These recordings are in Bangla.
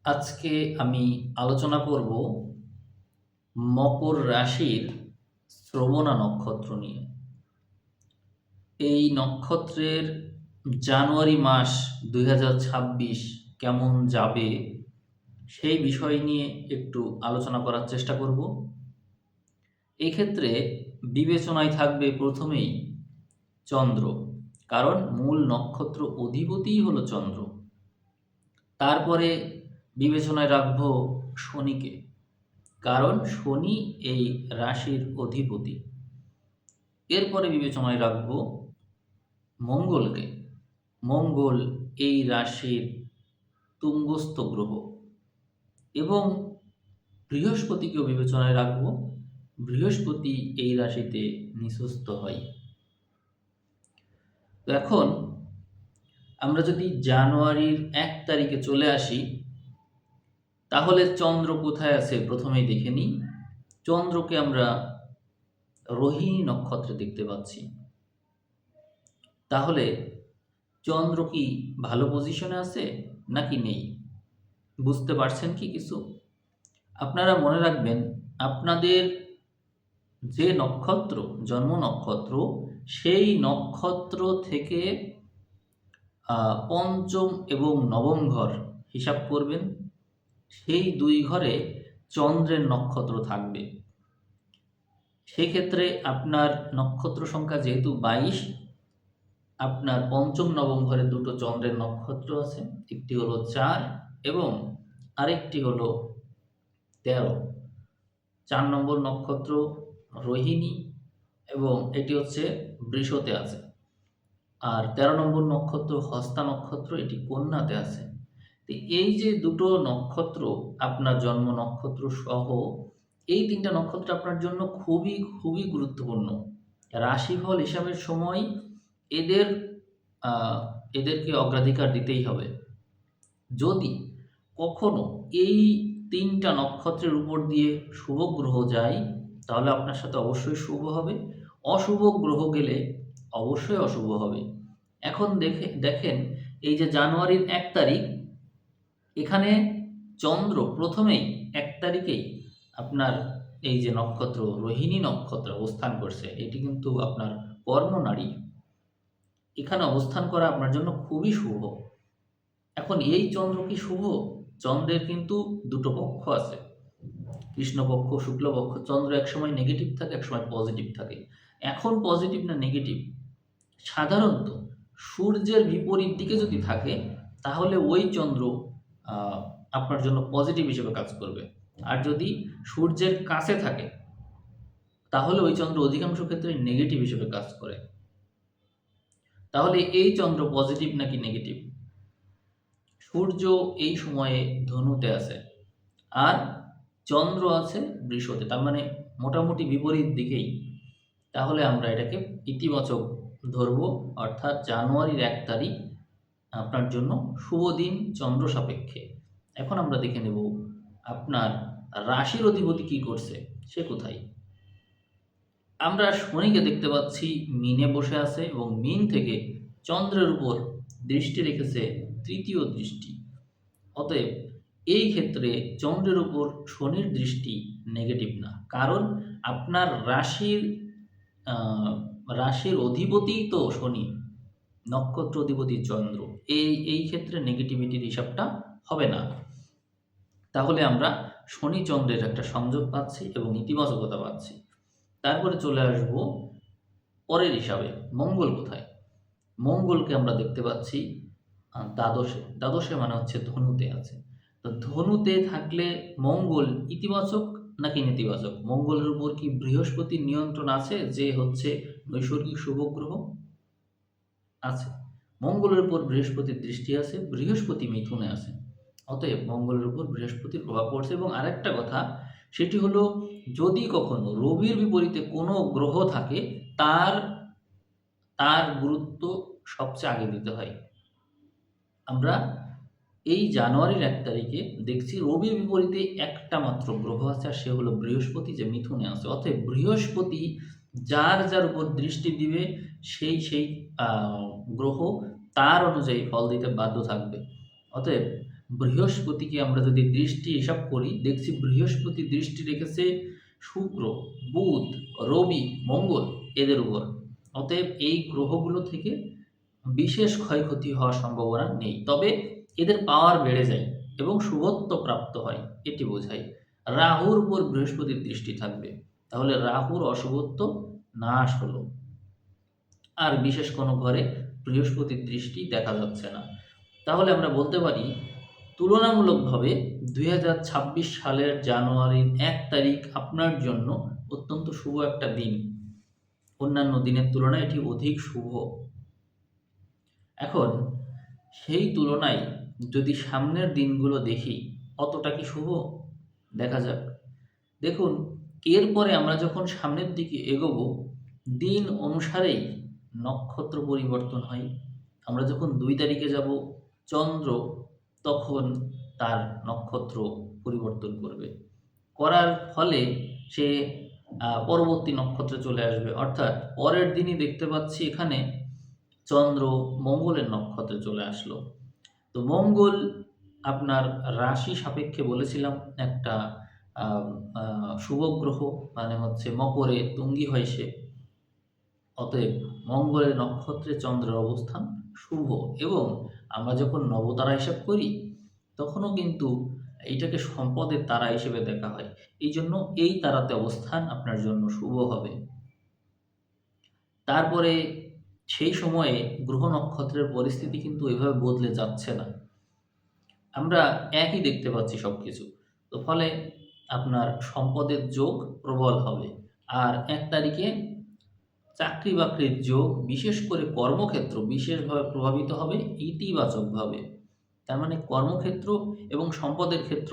আজকে আমি আলোচনা করব মকর রাশির শ্রবণা নক্ষত্র নিয়ে। এই নক্ষত্রের জানুয়ারি মাস ২০২৬ কেমন যাবে সেই বিষয় নিয়ে একটু আলোচনা করার চেষ্টা করব। এই ক্ষেত্রে বিবেচনায় থাকবে প্রথমেই চন্দ্র, কারণ মূল নক্ষত্র অধিপতিই হলো চন্দ্র। তারপরে বিবেচনায় রাখব শনিকে, কারণ শনি এই রাশির অধিপতি। এরপরে বিবেচনায় রাখব মঙ্গলকে, মঙ্গল এই রাশির তুঙ্গস্থ গ্রহ। এবং বৃহস্পতিকেও বিবেচনায় রাখব, বৃহস্পতি এই রাশিতে নিঃস্থ হয়। তো এখন আমরা যদি জানুয়ারির ১ তারিখে চলে আসি, তাহলে চন্দ্র কোথায় আছে প্রথমেই দেখে নিই। চন্দ্রকে আমরা রোহিণী নক্ষত্রে দেখতে পাচ্ছি। তাহলে চন্দ্র কি ভালো পজিশনে আছে নাকি নেই? বুঝতে পারছেন কি কিছু? আপনারা মনে রাখবেন, আপনাদের যে নক্ষত্র, জন্ম নক্ষত্র, সেই নক্ষত্র থেকে পঞ্চম এবং নবম ঘর হিসাব করবেন। সেই দুই ঘরে চন্দ্রের নক্ষত্র থাকবে। সেক্ষেত্রে আপনার নক্ষত্র সংখ্যা যেহেতু ২২, আপনার পঞ্চম নবম ঘরে দুটো চন্দ্রের নক্ষত্র আছে। একটি হলো ৪ এবং আরেকটি হলো ১৩। ৪ নম্বর নক্ষত্র রোহিণী এবং এটি হচ্ছে বৃষতে আছে। আর ১৩ নম্বর নক্ষত্র হস্তা নক্ষত্র, এটি কন্যাতে আছে। তো এই যে দুটো নক্ষত্র আপনার জন্ম নক্ষত্র সহ, এই ৩টা নক্ষত্র আপনার জন্য খুবই খুবই গুরুত্বপূর্ণ। রাশিফল হিসাবের সময় এদের এদেরকে অগ্রাধিকার দিতেই হবে। যদি কখনো এই ৩টা নক্ষত্রের উপর দিয়ে শুভ গ্রহ যায়, তাহলে আপনার সাথে অবশ্যই শুভ হবে। অশুভ গ্রহ গেলে অবশ্যই অশুভ হবে। এখন দেখেন, এই যে জানুয়ারির ১ তারিখ, এখানে চন্দ্র প্রথমেই ১ তারিখেই আপনার এই যে নক্ষত্র রোহিণী নক্ষত্র অবস্থান করছে, এটি কিন্তু আপনার কর্মনারী। এখানে অবস্থান করা আপনার জন্য খুবই শুভ। এখন এই চন্দ্র কি শুভ? চন্দ্রের কিন্তু দুটো পক্ষ আছে, কৃষ্ণপক্ষ, শুক্লপক্ষ। চন্দ্র একসময় নেগেটিভ থাকে, একসময় পজিটিভ থাকে। এখন পজিটিভ না নেগেটিভ? সাধারণত সূর্যের বিপরীত দিকে যদি থাকে, তাহলে ওই চন্দ্র আপনার জন্য পজিটিভ হিসেবে কাজ করবে। আর যদি সূর্যের কাছে থাকে, তাহলে ওই চন্দ্র অধিকাংশ ক্ষেত্রে নেগেটিভ হিসেবে কাজ করে। তাহলে এই চন্দ্র পজিটিভ নাকি নেগেটিভ? সূর্য এই সময়ে ধনুতে আছে আর চন্দ্র আছে বৃষতে, তার মানে মোটামুটি বিপরীত দিকেই। তাহলে আমরা এটাকে ইতিবাচক ধরব, অর্থাৎ জানুয়ারির ১ তারিখ আপনার জন্য শুভ দিন চন্দ্র সাপেক্ষে। এখন আমরা দেখে নেব আপনার রাশির অধিপতি কি করছে, সে কোথায়। আমরা শনিকে দেখতে পাচ্ছি মিনে বসে আছে এবং মিন থেকে চন্দ্রের উপর দৃষ্টি রেখেছে তৃতীয় দৃষ্টি। অতএব এই ক্ষেত্রে চন্দ্রের উপর শনির দৃষ্টি নেগেটিভ না, কারণ আপনার রাশির অধিপতিই তো শনি, নক্ষত্র অধিপতি চন্দ্র। এই ক্ষেত্রে নেগেটিভিটির হিসাবটা হবে না। তাহলে আমরা শনি চন্দ্রের একটা সংযোগ পাচ্ছি এবং ইতিবাচকতা পাচ্ছি। তারপরে চলে আসব পরের হিসাবে, মঙ্গল কোথায়। মঙ্গলকে আমরা দেখতে পাচ্ছি দ্বাদশে। দ্বাদশে মানে হচ্ছে ধনুতে আছে। তো ধনুতে থাকলে মঙ্গল ইতিবাচক নাকি নেতিবাচক? মঙ্গলের উপর কি বৃহস্পতির নিয়ন্ত্রণ আছে, যে হচ্ছে নৈসর্গিক শুভ গ্রহ? আছে। মঙ্গলের উপর বৃহস্পতির দৃষ্টি আছে, বৃহস্পতি মিথুনে আছে। অতএব মঙ্গলের উপর বৃহস্পতির প্রভাব পড়ছে। এবং আরেকটা কথা, সেটি হলো, যদি কখনো রবির বিপরীতে কোনো গ্রহ থাকে, তার তার গুরুত্ব সবচেয়ে আগে দিতে হয়। আমরা এই জানুয়ারির ১ তারিখে দেখছি রবির বিপরীতে একটা মাত্র গ্রহ আছে, আর সে হলো বৃহস্পতি, যে মিথুনে আছে। অতএব বৃহস্পতি যার যার উপর দৃষ্টি দিবে, সেই গ্রহ তার অনুযায়ী ফল দিতে বাধ্য থাকবে। অতএব বৃহস্পতিকে আমরা যদি দৃষ্টি হিসাব করি, দেখছি বৃহস্পতি দৃষ্টি রেখেছে শুক্র, বুধ, রবি, মঙ্গল এদের উপর। অতএব এই গ্রহগুলো থেকে বিশেষ ক্ষয়ক্ষতি হওয়ার সম্ভাবনা নেই, তবে এদের পাওয়ার বেড়ে যায় এবং শুভত্ব প্রাপ্ত হয়, এটি বোঝায়। রাহুর উপর বৃহস্পতির দৃষ্টি থাকবে, তাহলে রাহুর অশুভত্ব নাশ হলো, আর বিশেষ কোনো ঘরে বৃহস্পতির দৃষ্টি দেখা যাচ্ছে না। তাহলে আমরা বলতে পারি তুলনামূলকভাবে 2026 সালের জানুয়ারির 1 তারিখ আপনার জন্য অত্যন্ত শুভ একটা দিন। অন্যান্য দিনের তুলনায় এটি অধিক শুভ। এখন সেই তুলনায় যদি সামনের দিনগুলো দেখি, অতটা কি শুভ? দেখা যাক। দেখুন, এরপরে আমরা যখন সামনের দিকে এগোবো, দিন অনুসারেই নক্ষত্র পরিবর্তন হয়। আমরা যখন 2 তারিখে যাব, চন্দ্র তখন তার নক্ষত্র পরিবর্তন করবে, করার ফলে সে পরবর্তী নক্ষত্রে চলে আসবে। অর্থাৎ পরের দিনই দেখতে পাচ্ছি এখানে চন্দ্র মঙ্গলের নক্ষত্রে চলে আসলো। তো মঙ্গল আপনার রাশি সাপেক্ষে বলেছিলাম একটা শুভ গ্রহ, মানে হচ্ছে মকরে তুঙ্গি হয় সে। অতএব মঙ্গলের নক্ষত্রে চন্দ্রের অবস্থান শুভ, এবং আমরা যখন নবতারা হিসাব করি তখনও কিন্তু এইটাকে সম্পদের তারা হিসেবে দেখা হয়। এই জন্য এই তারাতে অবস্থান আপনার জন্য শুভ হবে। তারপরে সেই সময়ে গ্রহ নক্ষত্রের পরিস্থিতি কিন্তু এভাবে বদলে যাচ্ছে না, আমরা একই দেখতে পাচ্ছি সব কিছু। তো ফলে আপনার সম্পদের যোগ প্রবল হবে। আর 1 তারিখে চাকরি বাকরির যোগ, বিশেষ করে কর্মক্ষেত্র বিশেষভাবে প্রভাবিত হবে ইতিবাচকভাবে। তার মানে কর্মক্ষেত্র এবং সম্পদের ক্ষেত্র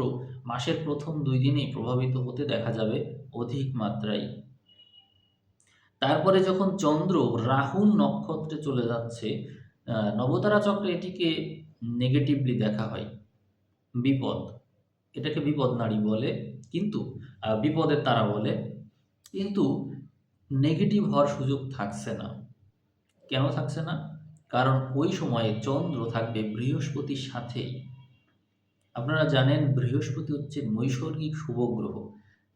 মাসের প্রথম 2 দিনেই প্রভাবিত হতে দেখা যাবে অধিক মাত্রায়। তারপরে যখন চন্দ্র রাহু নক্ষত্রে চলে যাচ্ছে, নবতারা চক্রে এটিকে নেগেটিভলি দেখা হয়, বিপদ। এটাকে বিপদ নাড়ি বলে, কিন্তু বিপদের তারা বলে, কিন্তু নেগেটিভ হওয়ার সুযোগ থাকছে না। কেন থাকছে না? কারণ ওই সময়ে চন্দ্র থাকবে বৃহস্পতির সাথেই। আপনারা জানেন বৃহস্পতি হচ্ছে নৈসর্গিক শুভ গ্রহ।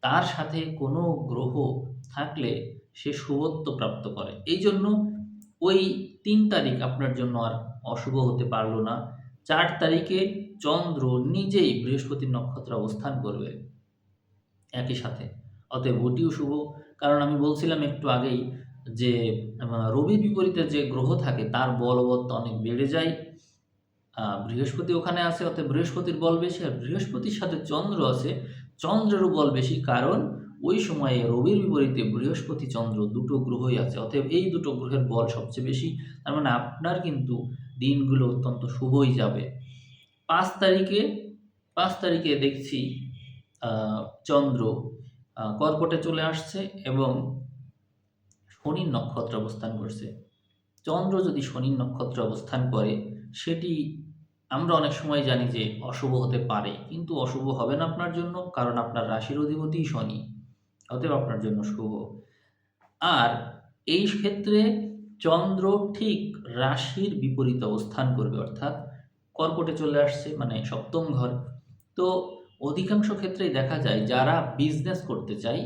তার সাথে কোনো গ্রহ থাকলে সে শুভত্ব প্রাপ্ত করে। এই জন্য ওই 3 তারিখ আপনার জন্য আর অশুভ হতে পারল না। 4 তারিখে চন্দ্র নিজেই বৃহস্পতির নক্ষত্রে অবস্থান করবে একই সাথে। অতএব ওটিও শুভ। কারণ আমি বলছিলাম একটু আগেই যে রবির বিপরীতে যে গ্রহ থাকে তার বলবত্তা অনেক বেড়ে যায়। বৃহস্পতি ওখানে আছে, অতএব বৃহস্পতির বল বেশি, আর বৃহস্পতির সাথে চন্দ্র আছে, চন্দ্রেরও বল বেশি। কারণ ওই সময়ে রবির বিপরীতে বৃহস্পতি চন্দ্র দুটো গ্রহই আছে, অতএব এই দুটো গ্রহের বল সবচেয়ে বেশি। তার মানে আপনার কিন্তু দিনগুলো অত্যন্ত শুভই যাবে। 5 তারিখে দেখছি চন্দ্র কর্কটে চলে আসছে এবং শনির নক্ষত্রে অবস্থান করছে। চন্দ্র যদি শনির নক্ষত্রে অবস্থান করে, সেটি আমরা অনেক সময় জানি যে অশুভ হতে পারে, কিন্তু অশুভ হবে না আপনার জন্য, কারণ আপনার রাশির অধিপতিই শনি, অতএব আপনার জন্য শুভ। আর এই ক্ষেত্রে চন্দ্র ঠিক রাশির বিপরীত অবস্থান করবে, অর্থাৎ কর্কটে চলে আসছে, মানে সপ্তম ঘর। তো অধিকাংশ ক্ষেত্রেই দেখা যায় যারা বিজনেস করতে চাই,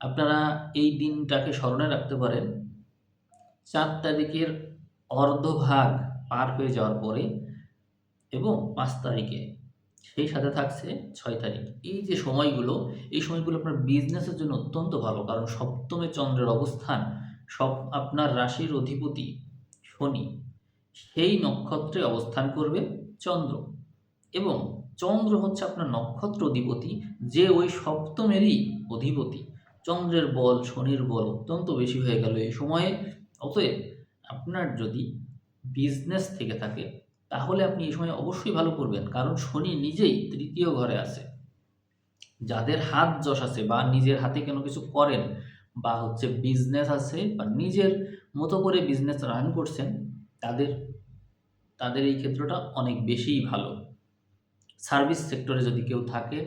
আপনারা এই দিনটাকে স্মরণে রাখতে পারেন। 4 তারিখের অর্ধভাগ পার হয়ে যাওয়ার পরে এবং 5 তারিখে, সেই সাথে থাকছে 6 তারিখ। এই যে সময়গুলো, এই সময়গুলো আপনার বিজনেসের জন্য অত্যন্ত ভালো, কারণ সপ্তমে চন্দ্রের অবস্থান, আপনার রাশির অধিপতি শনি সেই নক্ষত্রে অবস্থান করবে চন্দ্র, এবং চন্দ্র হচ্ছে আপনার নক্ষত্র অধিপতি, যে ওই সপ্তমেরই অধিপতি। চন্দ্রের বল শনির বল অত্যন্ত বেশি হয়ে গেল এই সময়ে। অতএব আপনার যদি বিজনেস থেকে থাকে তাহলে আপনি এই সময় অবশ্যই ভালো করবেন, কারণ শনি নিজেই 3য় ঘরে আছে। যাদের হাত যশ আছে বা নিজের হাতে কোনো কিছু করেন, বা হচ্ছে বিজনেস আছে বা নিজের মতো করে বিজনেস রান করছেন, তাদের তাদের এই ক্ষেত্রটা অনেক বেশিই ভালো। সার্ভিস সেক্টরে যদি কেউ থাকেন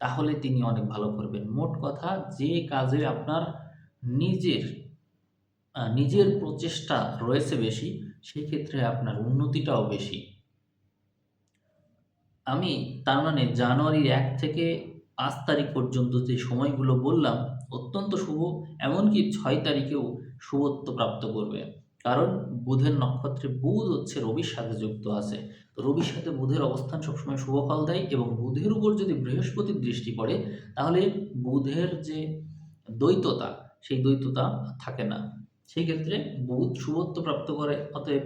তাহলে তিনি অনেক ভালো করবেন। মোট কথা, যে কাজে আপনার নিজের নিজের প্রচেষ্টা রয়েছে বেশি, সেই ক্ষেত্রে আপনার উন্নতিটাও বেশি। আমি তার মানে জানুয়ারির ১ থেকে ৫ তারিখ পর্যন্ত যে সময়গুলো বললাম অত্যন্ত শুভ, এমনকি ৬ তারিখেও শুভত্ব প্রাপ্ত করবে। কারণ বুধের নক্ষত্রে বুধ হচ্ছে রবির সাথে যুক্ত আছে। তো রবির সাথে বুধের অবস্থান সবসময় শুভ ফল দেয় এবং বুধের উপর যদি বৃহস্পতির দৃষ্টি পড়ে তাহলে বুধের যে দ্বৈততা, সেই দ্বৈততা থাকে না। সেই ক্ষেত্রে বুধ শুভত্ব প্রাপ্ত করে। অতএব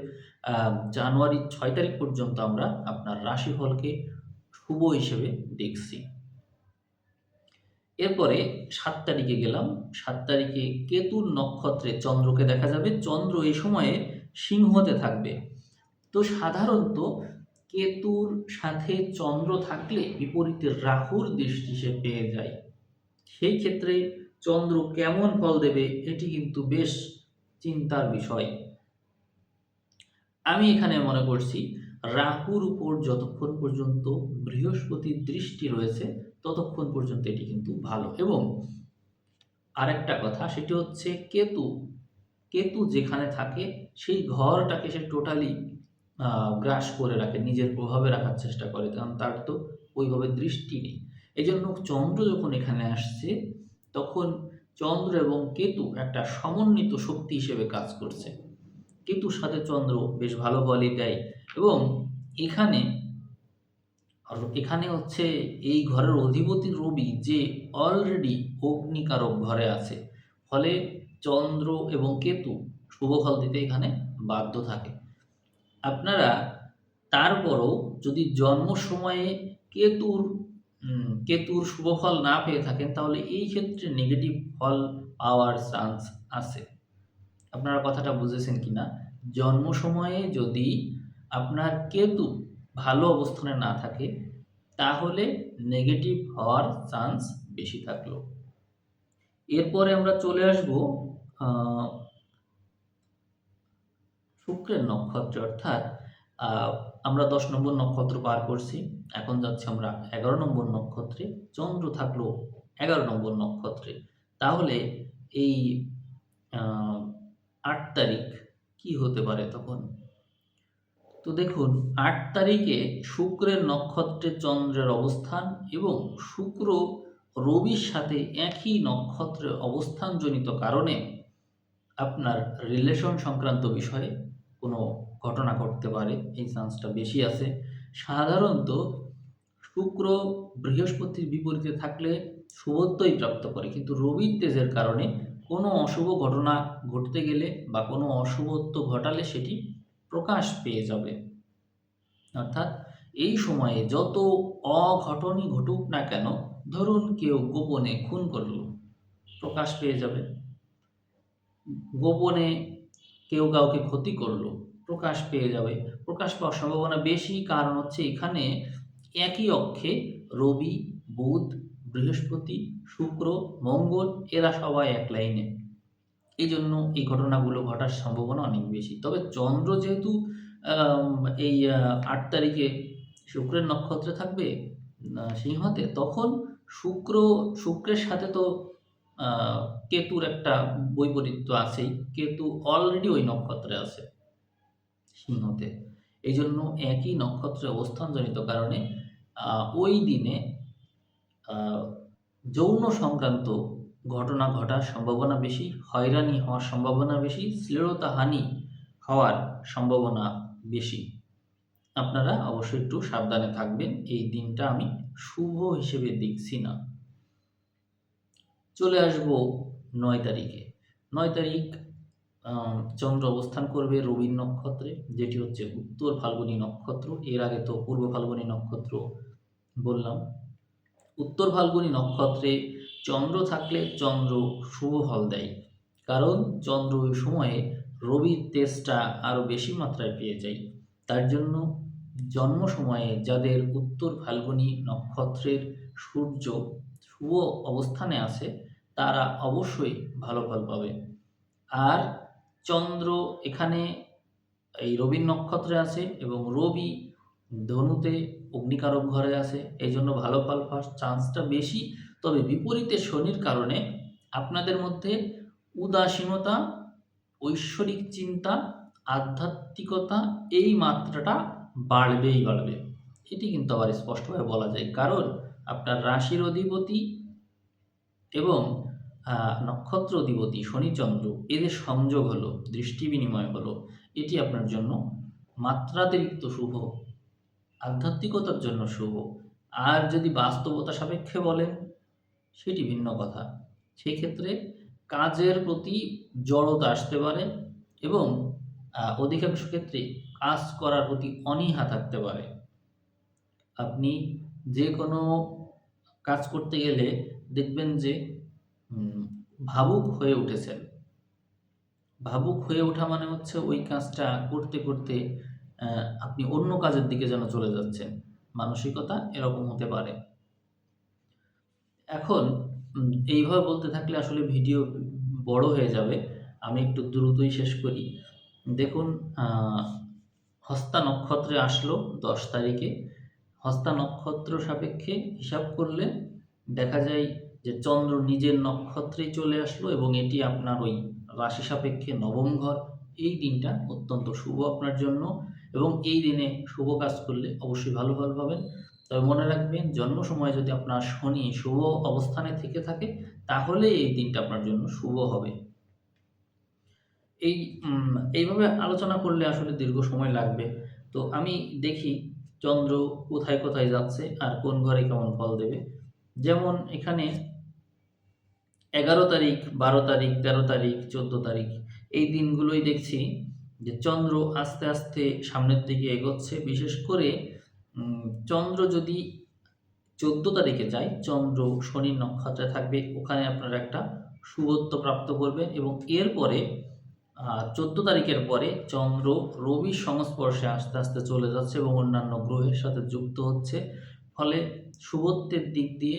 জানুয়ারির ৬ তারিখ পর্যন্ত আমরা আপনার রাশিফলকে শুভ হিসেবে দেখছি। এরপরে ৭ তারিখে গেলাম। ৭ তারিখে কেতুর নক্ষত্রে চন্দ্রকে দেখা যাবে। চন্দ্র এই সময়ে সিংহতে থাকবে। তো সাধারণত কেতুর সাথে চন্দ্র থাকলে বিপরীতে রাহুর দৃষ্টি সে পেয়ে যায়। সেই ক্ষেত্রে চন্দ্র কেমন ফল দেবে এটি কিন্তু বেশ চিন্তার বিষয়। আমি এখানে মনে করছি রাহুর উপর যতক্ষণ পর্যন্ত বৃহস্পতির দৃষ্টি রয়েছে ততক্ষণ পর্যন্ত এটি কিন্তু ভালো। এবং আরেকটা কথা সেটি হচ্ছে কেতু, কেতু যেখানে থাকে সেই ঘরটাকে সে টোটালি গ্রাস করে রাখে, নিজের প্রভাবে রাখার চেষ্টা করে, কারণ তার তো ওইভাবে দৃষ্টি নেই। এই জন্য চন্দ্র যখন এখানে আসছে তখন চন্দ্র এবং কেতু একটা সমন্বিত শক্তি হিসেবে কাজ করছে। কেতুর সাথে চন্দ্র বেশ ভালো ফলই দেয় এবং এখানে এখানে হচ্ছে এই ঘরের অধিপতি রবি যে অলরেডি অগ্নিকারক ঘরে আছে, ফলে চন্দ্র এবং কেতু শুভ ফল দিতে এখানে বাধ্য থাকে। আপনারা তারপরও যদি জন্ম সময়ে কেতুর কেতুর শুভ ফল না পেয়ে থাকেন তাহলে এই ক্ষেত্রে নেগেটিভ ফল পাওয়ার চান্স আছে। আপনারা কথাটা বুঝেছেন কিনা? জন্ম সময়ে যদি আপনার কেতু ভালো অবস্থানে না থাকে তাহলে নেগেটিভ হওয়ার চান্স বেশি থাকলো। এরপরে আমরা চলে আসব শুক্রের নক্ষত্রে, অর্থাৎ আমরা ১০ নম্বর নক্ষত্র পার করছি, এখন যাচ্ছি আমরা ১১ নম্বর নক্ষত্রে। চন্দ্র থাকলো ১১ নম্বর নক্ষত্রে। তাহলে এই ৮ তারিখ কি হতে পারে তখন? তো দেখুন ৮ তারিখে শুক্রের নক্ষত্রে চন্দ্রের অবস্থান এবং শুক্র রবির সাথে একই নক্ষত্রে অবস্থানজনিত কারণে আপনার রিলেশন সংক্রান্ত বিষয়ে কোনো ঘটনা ঘটতে পারে, এই চান্সটা বেশি আছে। সাধারণত শুক্র বৃহস্পতির বিপরীতে থাকলে শুভত্বই প্রাপ্ত করে, কিন্তু রবির তেজের কারণে কোনো অশুভ ঘটনা ঘটতে গেলে বা কোনো অশুভত্ব ঘটালে সেটি প্রকাশ পেয়ে যাবে। অর্থাৎ এই সময়ে যত অঘটনই ঘটুক না কেন, ধরুন কেউ গোপনে খুন করল, প্রকাশ পেয়ে যাবে। গোপনে কেউ কাউকে ক্ষতি করলো, প্রকাশ পেয়ে যাবে। প্রকাশ পাওয়ার সম্ভাবনা বেশি, কারণ হচ্ছে এখানে একই অক্ষে রবি, বুধ, বৃহস্পতি, শুক্র, মঙ্গল এরা সবাই এক লাইনে। এই জন্য এই ঘটনাগুলো ঘটার সম্ভাবনা অনেক বেশি। তবে চন্দ্র যেহেতু এই ৮ তারিখে শুক্রের নক্ষত্রে থাকবে সিংহতে, তখন শুক্রের সাথে তো কেতুর একটা বৈপরীত্য আছেই। কেতু অলরেডি ওই নক্ষত্রে আছে সিংহতে। এই জন্য একই নক্ষত্রে অবস্থানজনিত কারণে ওই দিনে যৌন সংক্রান্ত ঘটনা ঘটার সম্ভাবনা বেশি, হয়রানি হওয়ার সম্ভাবনা বেশি, শ্লীলতাহানি হওয়ার সম্ভাবনা বেশি। আপনারা অবশ্যই একটু সাবধানে থাকবেন। এই দিনটা আমি শুভ হিসেবে দেখছি না। চলে আসব ৯ তারিখে। ৯ তারিখ চন্দ্র অবস্থান করবে রবির নক্ষত্রে, যেটি হচ্ছে উত্তর ফাল্গুনী নক্ষত্র। এর আগে তো পূর্ব ফাল্গুনী নক্ষত্র বললাম। উত্তর ফাল্গুনী নক্ষত্রে চন্দ্র থাকলে চন্দ্র শুভ ফল দেয়, কারণ চন্দ্র ওই সময়ে রবির তেজটা আরও বেশি মাত্রায় পেয়ে যায়। তার জন্য জন্ম সময়ে যাদের উত্তর ফাল্গুনী নক্ষত্রের সূর্য শুভ অবস্থানে আছে তারা অবশ্যই ভালো ফল পাবে। আর চন্দ্র এখানে এই রবির নক্ষত্রে আছে এবং রবি ধনুতে অগ্নিকারক ঘরে আছে, এই জন্য ভালো ফল পাওয়ার চান্সটা বেশি। তবে বিপরীতে শনির কারণে আপনাদের মধ্যে উদাসীনতা, ঐশ্বরিক চিন্তা, আধ্যাত্মিকতা এই মাত্রাটা বাড়বেই বাড়বে। এটি কিন্তু আবার স্পষ্টভাবে বলা যায়। কারণ আপনার রাশির অধিপতি এবং নক্ষত্র অধিপতি শনি-চন্দ্র এদের সংযোগ হলো, দৃষ্টি বিনিময় হলো, এটি আপনার জন্য মাত্রাতিরিক্ত শুভ, আধ্যাত্মিকতার জন্য শুভ। আর যদি বাস্তবতা সাপেক্ষে বলেন, সেটি ভিন্ন কথা। সেই ক্ষেত্রে কাজের প্রতি জড়তা আসতে পারে এবং অধিকাংশ ক্ষেত্রে কাজ করার প্রতি অনীহা থাকতে পারে। আপনি যেকোনো কাজ করতে গেলে দেখবেন যে ভাবুক হয়ে উঠেছেন। ভাবুক হয়ে ওঠা মানে হচ্ছে ওই কাজটা করতে, করতে আপনি অন্য কাজের দিকে যেন চলে যাচ্ছেন। মানসিকতা এরকম হতে পারে। এখন এইভাবে বলতে থাকলে আসলে ভিডিও বড় হয়ে যাবে। আমি একটু দ্রুতই শেষ করি। দেখুন, হস্তা নক্ষত্রে আসলো ১০ তারিখে। হস্তা নক্ষত্র সাপেক্ষে হিসাব করলে দেখা যায় যে চন্দ্র নিজের নক্ষত্রেই চলে আসলো এবং এটি আপনার ওই রাশি সাপেক্ষে নবম ঘর। এই দিনটা অত্যন্ত শুভ আপনার জন্য এবং এই দিনে শুভ কাজ করলে অবশ্যই ভালো ফল পাবেন। তবে মনে রাখবেন, জন্ম সময়ে যদি আপনার শনি শুভ অবস্থানে থেকে থাকে তাহলে এই দিনটা আপনার জন্য শুভ হবে। এইভাবে আলোচনা করলে আসলে দীর্ঘ সময় লাগবে। তো আমি দেখি চন্দ্র কোথায়, কোথায় যাচ্ছে আর কোন ঘরে কেমন ফল দেবে। যেমন এখানে ১১ তারিখ, ১২ তারিখ, ১৩ তারিখ, ১৪ তারিখ এই দিনগুলোই দেখছি যে চন্দ্র আস্তে, আস্তে সামনের দিকে এগোচ্ছে। বিশেষ করে চন্দ্র যদি ১৪ তারিখে যায়, চন্দ্র শনির নক্ষত্রে থাকবে। ওখানে আপনারা একটা শুভত্ব প্রাপ্ত করবেন এবং এরপরে ১৪ তারিখের পরে চন্দ্র রবির সংস্পর্শে আস্তে, আস্তে চলে যাচ্ছে এবং অন্যান্য গ্রহের সাথে যুক্ত হচ্ছে। ফলে শুভত্বের দিক দিয়ে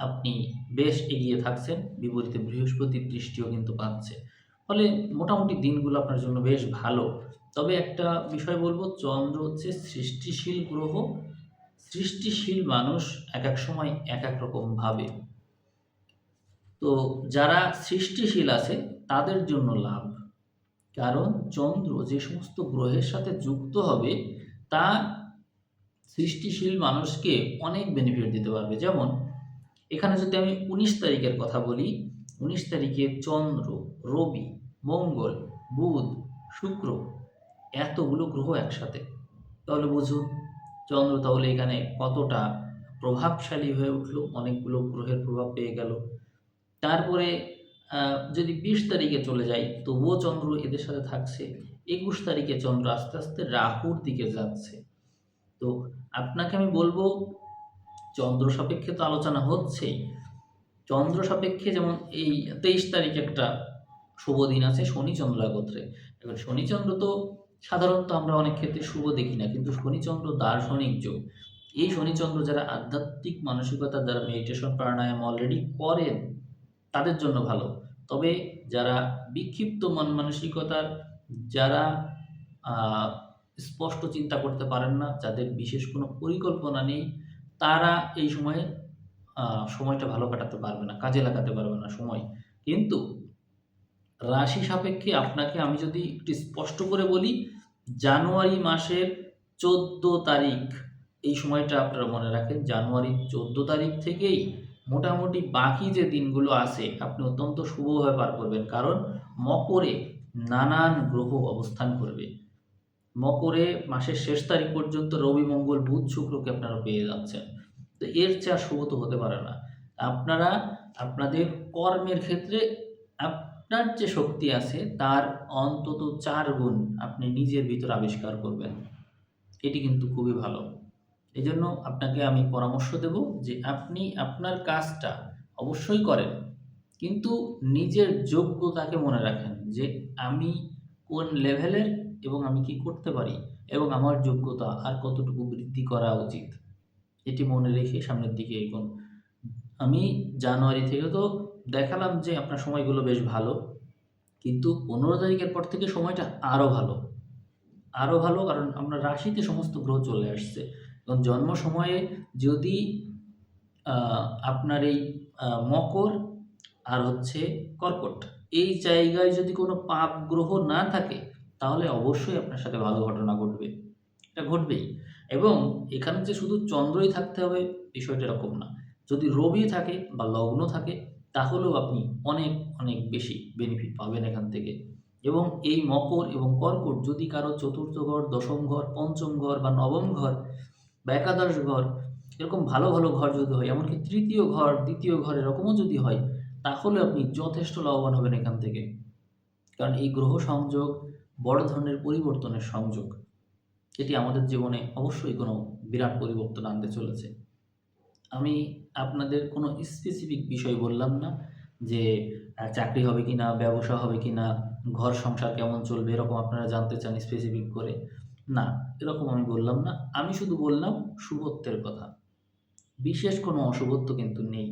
আপনি বেশ এগিয়ে থাকছেন। বিপরীতে বৃহস্পতির দৃষ্টিও কিন্তু পাচ্ছে। ফলে মোটামুটি দিনগুলো আপনার জন্য বেশ ভালো। তবে একটা বিষয় বলব, চন্দ্র হচ্ছে সৃষ্টিশীল গ্রহ। সৃষ্টিশীল মানুষ একেক সময় একেক রকম ভাবে। তো যারা সৃষ্টিশীল আছে তাদের জন্য লাভ। কারণ চন্দ্র যে সমস্ত গ্রহের সাথে যুক্ত হবে তা সৃষ্টিশীল মানুষকে অনেক বেনিফিট দিতে পারবে। যেমন এখানে যদি আমি ১৯ তারিখের কথা বলি, ১৯ তারিখে চন্দ্র, রবি, মঙ্গল, বুধ, শুক্র এতগুলো গ্রহ একসাথে। তাহলে বুঝুন চন্দ্র তাহলে এখানে কতটা প্রভাবশালী হয়ে উঠলো, অনেকগুলো গ্রহের প্রভাব পেয়ে গেল। তারপরে যদি ২০ তারিখে চলে যাই তবুও চন্দ্র এদের সাথে থাকছে। ২১ তারিখে চন্দ্র আস্তে, আস্তে রাহুর দিকে যাচ্ছে। তো আপনাকে আমি বলব, চন্দ্র সাপেক্ষে তো আলোচনা হচ্ছেই। চন্দ্র সাপেক্ষে যেমন এই ২৩ তারিখ একটা শুভ দিন আছে শনি-চন্দ্র একত্রে। এবার শনি-চন্দ্র তো সাধারণত আমরা অনেক ক্ষেত্রে শুভ দেখি না, কিন্তু শনি-চন্দ্র দার্শনিক যোগ। এই শনি-চন্দ্র যারা আধ্যাত্মিক মানসিকতা, যারা মেডিটেশন প্রাণায়াম অলরেডি করেন তাদের জন্য ভালো। তবে যারা বিক্ষিপ্ত মন মানসিকতার, যারা স্পষ্ট চিন্তা করতে পারেন না, যাদের বিশেষ কোনো পরিকল্পনা নেই, তারা এই সময়ে সময়টা ভালো কাটাতে পারবে না, কাজে লাগাতে পারবে না সময়। কিন্তু রাশি সাপেক্ষে আপনাকে আমি যদি একটু স্পষ্ট করে বলি, জানুয়ারি মাসের ১৪ তারিখ এই সময়টা আপনারা মনে রাখেন। জানুয়ারির ১৪ তারিখ থেকেই মোটামুটি বাকি যে দিনগুলো আছে আপনি অত্যন্ত শুভভাবে পার করবেন। কারণ মকরে নানান গ্রহ অবস্থান করবে। মকরে মাসের শেষ তারিখ পর্যন্ত রবি, মঙ্গল, বুধ, শুক্রকে আপনারা পেয়ে যাচ্ছেন। তো এর চেয়ে আর শুভ তো হতে পারে না। আপনারা আপনাদের কর্মের ক্ষেত্রে আপনার যে শক্তি আছে তার অন্তত ৪ গুণ আপনি নিজের ভিতর আবিষ্কার করবেন। এটি কিন্তু খুবই ভালো। এজন্য আপনাকে আমি পরামর্শ দেব যে আপনি আপনার কাজটা অবশ্যই করেন। কিন্তু নিজের যোগ্যতাকে মনে রাখেন যে আমি কোন লেভেলের এবং আমি কি করতে পারি এবং আমার যোগ্যতা আর কতটুকু বৃদ্ধি করা উচিত। এটি মনে রেখে সামনের দিকে এগোন। আমি জানুয়ারি থেকে তো দেখালাম যে আপনার সময়গুলো বেশ ভালো। কিন্তু ১৫ তারিখের পর থেকে সময়টা আরও ভালো। আরও ভালো, কারণ আপনার রাশিতে সমস্ত গ্রহ চলে আসছে। এবং জন্ম সময়ে যদি আপনার এই মকর আর হচ্ছে কর্কট এই জায়গায় যদি কোনো পাপ গ্রহ না থাকে তাহলে অবশ্যই আপনার সাথে ভালো ঘটনা ঘটবে। এটা ঘটবেই। এবং এখানে যে শুধু চন্দ্রই থাকতে হবে বিষয়টা এরকম না। যদি রবি থাকে বা লগ্ন থাকে তাহলেও আপনি অনেক, অনেক বেশি বেনিফিট পাবেন এখান থেকে। এবং এই মকর এবং কর্কট যদি কারো ৪র্থ ঘর, ১০ম ঘর, ৫ম ঘর বা ৯ম ঘর বা একাদশ ঘর এরকম ভালো, ভালো ঘর যদি হয়, এমনকি ৩য় ঘর, ২য় ঘর এরকমও যদি হয়, তাহলে আপনি যথেষ্ট লাভবান হবেন এখান থেকে। কারণ এই গ্রহ সংযোগ বড় ধরনের পরিবর্তনের সংযোগ। এটি আমাদের জীবনে অবশ্যই কোনো বিরাট পরিবর্তন আনতে চলেছে। আমি আপনাদের কোনো স্পেসিফিক বিষয় বললাম না যে চাকরি হবে কিনা, ব্যবসা হবে কিনা, ঘর সংসার কেমন চলবে এরকম আপনারা জানতে চান স্পেসিফিক করে। না, এরকম আমি বললাম না। আমি শুধু বললাম শুভত্বের কথা। বিশেষ কোনো অশুভত্ব কিন্তু নেই।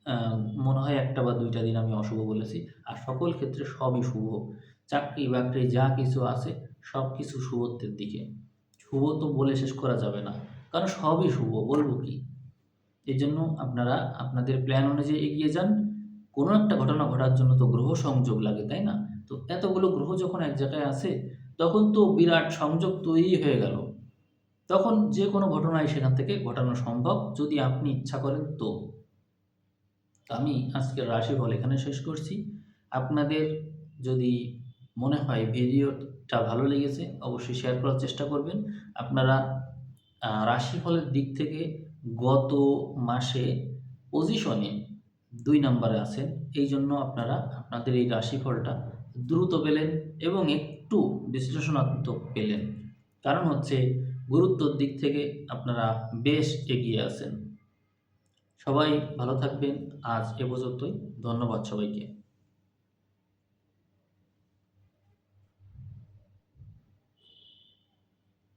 আ মনে হয় ১ টা বা ২ টা দিন আমি অশুভ বলেছি। আর সকল ক্ষেত্রে সবই শুভ। চাকরি-বাকরি যা কিছু আছে সবকিছু শুভত্বের দিকে। শুভ তো বলে শেষ করা যাবে না। কারণ সবই শুভ, বলব কি? এজন্য আপনারা আপনাদের প্ল্যান অনুযায়ী এগিয়ে যান। কোনো একটা ঘটনা ঘটার জন্য তো গ্রহ সংযোগ লাগে, তাই না? তো এতগুলো গ্রহ যখন এক জায়গায় আছে, তখন তো বিরাট সংযোগ তৈরি হয়ে গেল। তখন যেকোনো ঘটনাই সেখান থেকে ঘটানো সম্ভব যদি আপনি ইচ্ছা করেন তো। তো আমি আজকের রাশিফল এখানে শেষ করছি। আপনাদের যদি মনে হয় ভিডিওটা ভালো লেগেছে অবশ্যই শেয়ার করার চেষ্টা করবেন। আপনারা রাশিফলের দিক থেকে গত মাসে পজিশনে ২ নাম্বারে আছেন। এইজন্য আপনারা আপনাদের এই রাশিফলটা দ্রুত পেলেন এবং একটু বিশ্লেষণাত্মক পেলেন। কারণ হচ্ছে গুরুত্বর দিক থেকে আপনারা বেশ এগিয়ে আছেন। সবাই ভালো থাকবেন। আজ এ পর্যন্তই। ধন্যবাদ সবাইকে।